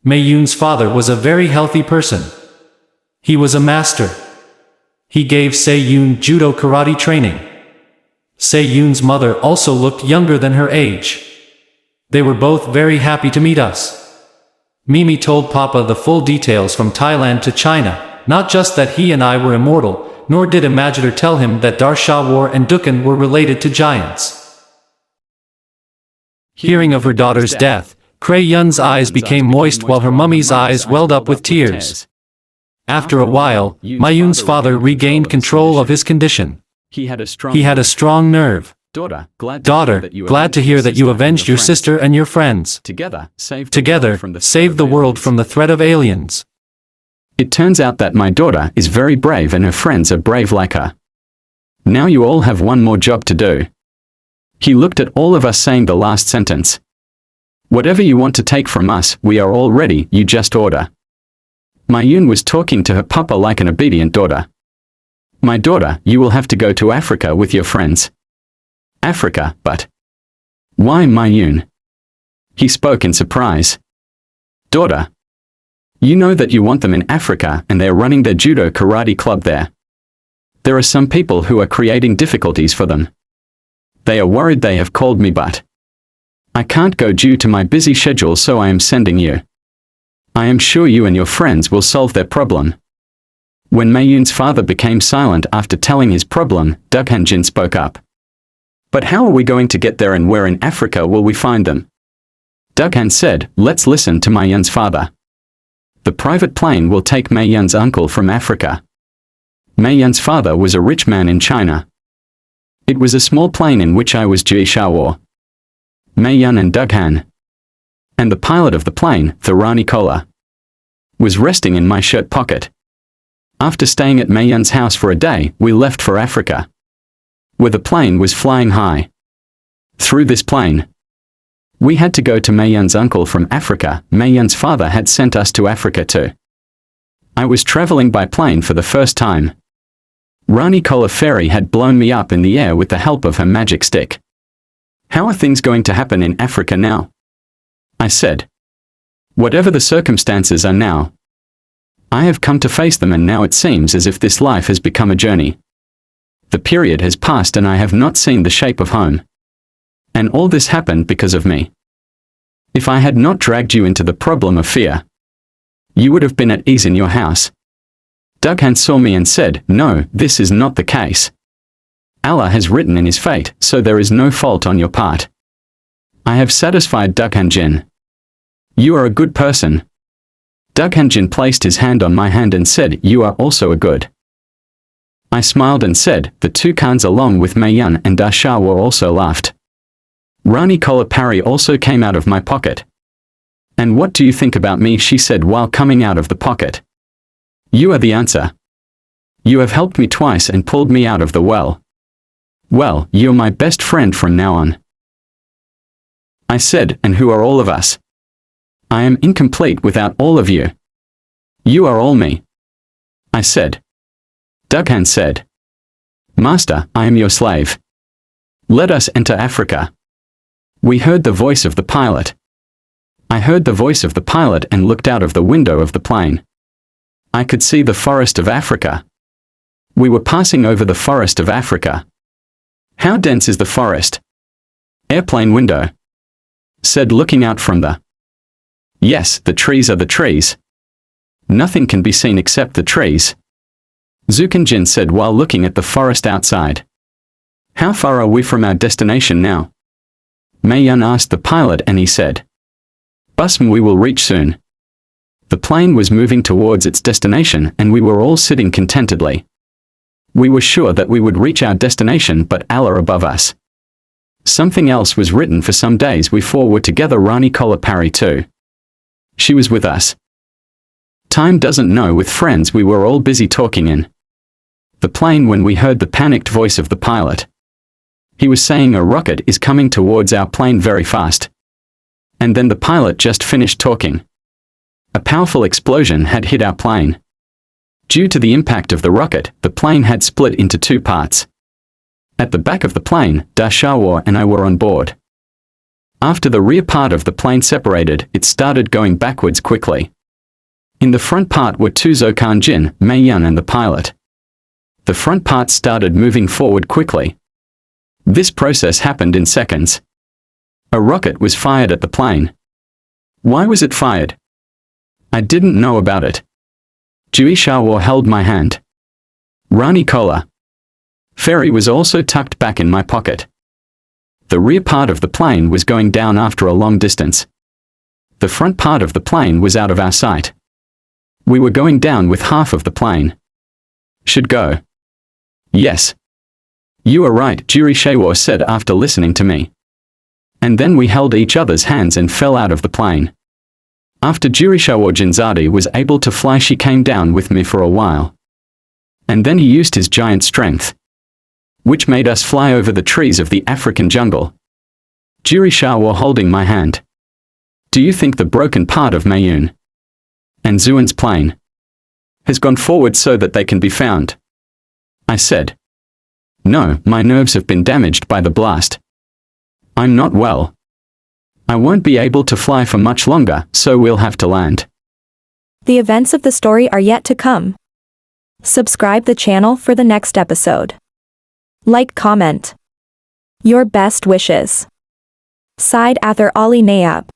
Mei Yun's father was a very healthy person. He was a master. He gave Se Yun judo karate training. Se Yun's mother also looked younger than her age. They were both very happy to meet us. Mimi told Papa the full details from Thailand to China, not just that he and I were immortal, nor did Imagitor tell him that Darshawar and Dukan were related to giants. Hearing of her daughter's death, Kuei Yun's eyes became moist while her mummy's eyes welled up with tears. After a while, Mei Yun's father regained control of his condition. He had a strong nerve. Daughter, glad to hear that you avenged your sister and your friends. Together, saved the world from the threat of aliens. It turns out that my daughter is very brave and her friends are brave like her. Now you all have one more job to do. He looked at all of us saying the last sentence. Whatever you want to take from us, we are all ready, you just order. Mei Yun was talking to her papa like an obedient daughter. My daughter, you will have to go to Africa with your friends. Africa, but... Why Mei Yun? He spoke in surprise. Daughter. You know that you want them in Africa and they're running their judo karate club there. There are some people who are creating difficulties for them. They are worried they have called me but I can't go due to my busy schedule, so I am sending you. I am sure you and your friends will solve their problem. When Mei Yun's father became silent after telling his problem, Dughan Jin spoke up. But how are we going to get there and where in Africa will we find them? Dughan said, let's listen to Mei Yun's father. The private plane will take Mei Yun's uncle from Africa. Mei Yun's father was a rich man in China. It was a small plane in which I was Ji Shawar, Mei Yun and Dughan. And the pilot of the plane, Tharani Kola, was resting in my shirt pocket. After staying at Mei Yun's house for a day, we left for Africa, where the plane was flying high. Through this plane, we had to go to Mei Yun's uncle from Africa. Mei Yun's father had sent us to Africa too. I was traveling by plane for the first time. Rani Kola Fairy had blown me up in the air with the help of her magic stick. How are things going to happen in Africa now? I said. Whatever the circumstances are now, I have come to face them, and now it seems as if this life has become a journey. The period has passed and I have not seen the shape of home. And all this happened because of me. If I had not dragged you into the problem of fear, you would have been at ease in your house. Dughan saw me and said, no, this is not the case. Allah has written in his fate, so there is no fault on your part. I have satisfied Dughan Jin. You are a good person. Dughan Jin placed his hand on my hand and said, you are also a good. I smiled and said, the two Khans along with Mei Yun and Darshawar also laughed. Rani Kola Parry also came out of my pocket. And what do you think about me, she said while coming out of the pocket. You are the answer. You have helped me twice and pulled me out of the well. Well, you're my best friend from now on. I said, and who are all of us? I am incomplete without all of you. You are all me. I said. Dughan said. Master, I am your slave. Let us enter Africa. We heard the voice of the pilot. I heard the voice of the pilot and looked out of the window of the plane. I could see the forest of Africa. We were passing over the forest of Africa. How dense is the forest? Airplane window. Said looking out from the... Yes, the trees are the trees. Nothing can be seen except the trees. Zukanjin said while looking at the forest outside. How far are we from our destination now? Mei Yun asked the pilot and he said. Busm, we will reach soon. The plane was moving towards its destination and we were all sitting contentedly. We were sure that we would reach our destination, but Allah above us. Something else was written. For some days we four were together. Rani Kola Parry too. She was with us. Time doesn't know. With friends we were all busy talking in the plane when we heard the panicked voice of the pilot. He was saying a rocket is coming towards our plane very fast. And then the pilot just finished talking. A powerful explosion had hit our plane. Due to the impact of the rocket, the plane had split into two parts. At the back of the plane, Darshawar and I were on board. After the rear part of the plane separated, it started going backwards quickly. In the front part were two Zokan Jin, Mei Yun and the pilot. The front part started moving forward quickly. This process happened in seconds. A rocket was fired at the plane. Why was it fired? I didn't know about it. Jui Shawo held my hand. Rani Kola. Ferry was also tucked back in my pocket. The rear part of the plane was going down after a long distance. The front part of the plane was out of our sight. We were going down with half of the plane. Should go. Yes. You are right, Juri Shawo said after listening to me. And then we held each other's hands and fell out of the plane. After Juri Shawo Jinzadi was able to fly, she came down with me for a while. And then he used his giant strength, which made us fly over the trees of the African jungle. Juri Shawo holding my hand. Do you think the broken part of Mayun and Zuan's plane has gone forward so that they can be found? I said. No, my nerves have been damaged by the blast. I'm not well. I won't be able to fly for much longer, so we'll have to land. The events of the story are yet to come. Subscribe the channel for the next episode. Like, comment. Your best wishes. Side Ather Ali Nayab.